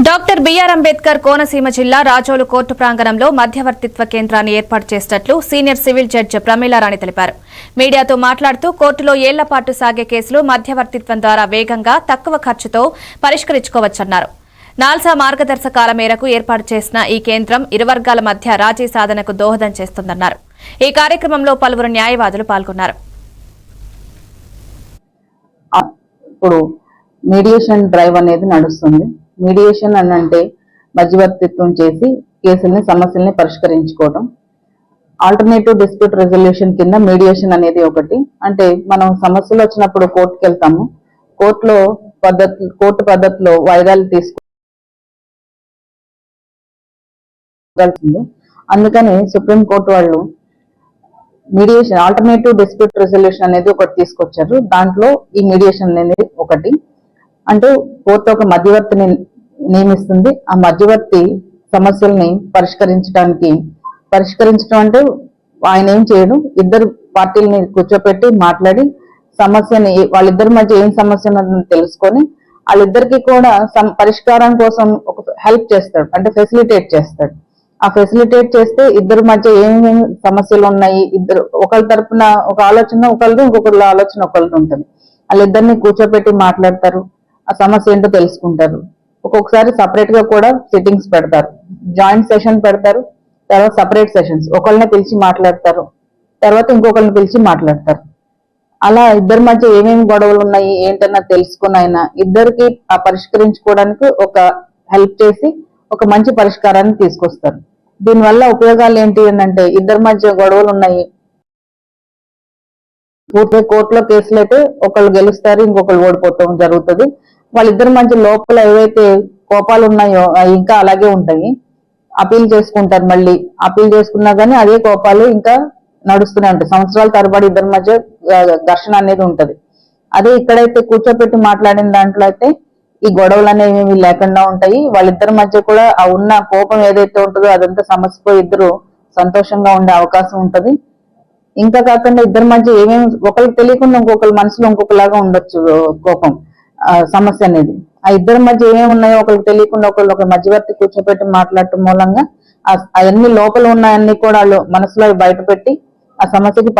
Doctor BR Ambedkar Konaseema జిల్లా Razole court ప్రాంగణంలో మధ్యవర్తిత్వ కేంద్రాన్ని ఏర్పాటు చేసినట్లు సీనియర్ సివిల్ జడ్జి ప్రమీలారాణి తెలిపారు. మీడియాతో మాట్లాడుతూ కోర్టులో ఏళ్ల పాటు సాగే కేసులు మధ్యవర్తిత్వం ద్వారా వేగంగా తక్కువ ఖర్చుతో పరిష్కరించుకోవచ్చన్నారు. నాల్సా మార్గదర్శకాల మేరకు ఏర్పాటు చేసిన ఈ కేంద్రం ఇరు వర్గాల మధ్య రాజీ సాధనకు దోహదం చేస్తుందన్నారు. ఈ కార్యక్రమంలో పలువురు న్యాయవాదులు పాల్గొన్నారు. ఇప్పుడు మీడియేషన్ డ్రైవ్ అనేది నడుస్తుంది. మీడియేషన్ అంటే మధ్యవర్తిత్వం చేసి కేసుల్ని సమస్యల్ని పరిష్కరించుకోవడం. ఆల్టర్నేటివ్ డిస్ప్యూట్ రెజల్యూషన్ కింద మీడియేషన్ అనేది ఒకటి. అంటే మనం సమస్యలు వచ్చినప్పుడు కోర్టుకి వెళ్తాము. కోర్టు పద్ధతిలో వాయిదాలు తీసుకోవాల్సింది. అందుకని సుప్రీంకోర్టు వాళ్ళు మీడియేషన్ ఆల్టర్నేటివ్ డిస్ప్యూట్ రెజల్యూషన్ అనేది ఒకటి తీసుకొచ్చారు. దాంట్లో ఈ మీడియేషన్ అనేది ఒకటి. అంటే కోర్టు ఒక మధ్యవర్తిని నియమిస్తుంది. ఆ మధ్యవర్తి సమస్యల్ని పరిష్కరించడం అంటే ఆయన ఏం చేయడు, ఇద్దరు పార్టీలని కూర్చోపెట్టి మాట్లాడి సమస్యని వాళ్ళిద్దరి మధ్య ఏం సమస్య ఉన్నదని తెలుసుకొని వాళ్ళిద్దరికి కూడా పరిష్కారం కోసం ఒక హెల్ప్ చేస్తాడు, అంటే ఫెసిలిటేట్ చేస్తాడు. ఆ ఫెసిలిటేట్ చేస్తే ఇద్దరి మధ్య ఏమేమి సమస్యలు ఉన్నాయి, ఇద్దరు ఒకరి తరపున ఒక ఆలోచన ఒకరిది, ఇంకొకరి ఆలోచన ఒకరిది ఉంటుంది. వాళ్ళిద్దరిని కూర్చోపెట్టి మాట్లాడతారు, ఆ సమస్య ఏంటో తెలుసుకుంటారు. ఒక్కొక్కసారి సపరేట్ గా కూడా సిట్టింగ్స్ పెడతారు, జాయింట్ సెషన్ పెడతారు, తర్వాత సపరేట్ సెషన్స్, ఒకళ్ళని పిలిచి మాట్లాడతారు, తర్వాత ఇంకొకరిని పిలిచి మాట్లాడతారు. అలా ఇద్దరి మధ్య ఏమేమి గొడవలు ఉన్నాయి ఏంటన్నా తెలుసుకుని అయినా ఇద్దరికి ఆ పరిష్కరించుకోవడానికి ఒక హెల్ప్ చేసి ఒక మంచి పరిష్కారాన్ని తీసుకొస్తారు. దీనివల్ల ఉపయోగాలు ఏంటి అంటే ఇద్దరి మధ్య గొడవలు ఉన్నాయి, పూర్తి కోర్టులో కేసులు అయితే ఒకళ్ళు గెలుస్తారు, ఇంకొకళ్ళు ఓడిపోవటం జరుగుతుంది. వాళ్ళిద్దరి మధ్య లోపల ఏవైతే కోపాలు ఉన్నాయో అవి ఇంకా అలాగే ఉంటాయి. అపీల్ చేసుకుంటారు, మళ్ళీ అపీల్ చేసుకున్నా కానీ అదే కోపాలు ఇంకా నడుస్తూనే ఉంటాయి. సంవత్సరాల తరబడి ఇద్దరి మధ్య ఘర్షణ అనేది ఉంటది. అదే ఇక్కడైతే కూర్చోపెట్టి మాట్లాడిన దాంట్లో అయితే ఈ గొడవలు అనేవి లేకుండా ఉంటాయి. వాళ్ళిద్దరి మధ్య కూడా ఆ ఉన్న కోపం ఏదైతే ఉంటుందో అదంతా సమస్యపోయి ఇద్దరు సంతోషంగా ఉండే అవకాశం ఉంటది. ఇంకా కాకుండా ఇద్దరి మధ్య ఏమేమి ఒకరికి తెలియకుండా ఇంకొకరి మనసులో ఇంకొకలాగా ఉండొచ్చు కోపం సమస్య అనేది. ఆ ఇద్దరి మధ్య ఏమేమి ఉన్నాయో ఒకరికి తెలియకుండా ఒక మధ్యవర్తి కూర్చోపెట్టి మాట్లాడటం మూలంగా అవన్నీ లోపల ఉన్నాయన్నీ కూడా వాళ్ళు మనసులో బయట పెట్టి ఆ సమస్యకి